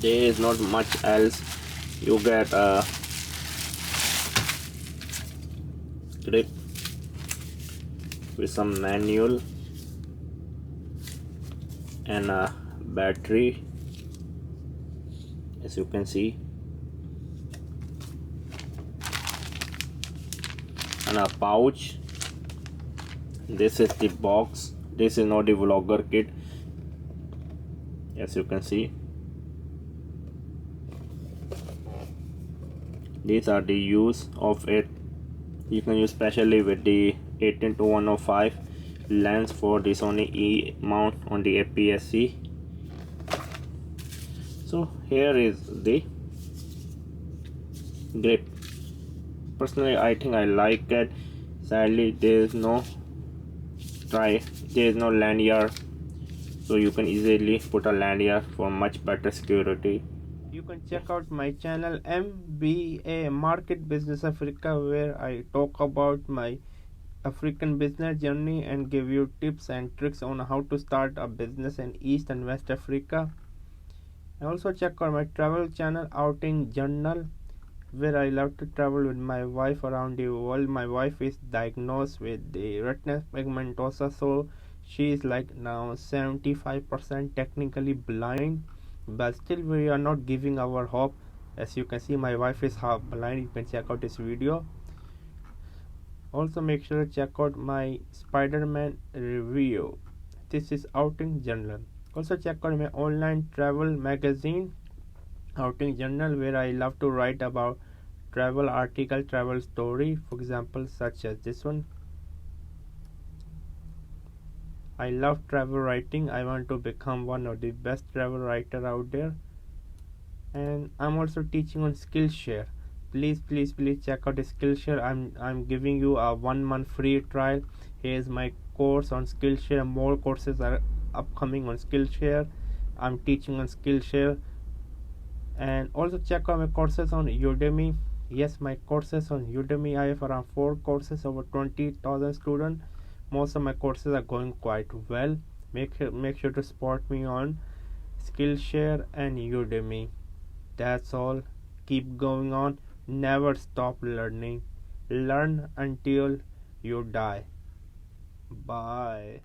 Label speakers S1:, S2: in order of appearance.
S1: there is not much else. You get a grip with some manual and a battery, as you can see, and a pouch. This is the box. This is not the vlogger kit, as you can see. These are the use of it. You can use especially with the 18-105 lens for the Sony E mount on the APS-C. So here is the grip. Personally, I think I like it. Sadly, there is no lanyard, so you can easily put a lanyard for much better security. You can check out my channel MBA Market Business Africa, where I talk about my African business journey and give you tips and tricks on how to start a business in East and West Africa. And also check out my travel channel Outing Journal, where I love to travel with my wife around the world. My wife is diagnosed with the retinal pigmentosa, so she is like now 75% technically blind, but still we are not giving our hope. As you can see, my wife is half blind. You can check out this video. Also make sure to check out my Spider-Man review. This is Outing Journal. Also check out my online travel magazine Outing Journal, where I love to write about travel article, travel story, for example such as this one. I love travel writing. I want to become one of the best travel writer out there. And I'm also teaching on Skillshare. Please check out the Skillshare. I'm giving you a 1 month free trial. Here's my course on Skillshare. More courses are upcoming on Skillshare. I'm teaching on Skillshare. And also check out my courses on Udemy. Yes, my courses on Udemy. I have around 4 courses, over 20,000 students. Most of my courses are going quite well. Make sure to support me on Skillshare and Udemy. That's all. Keep going on. Never stop learning. Learn until you die. Bye.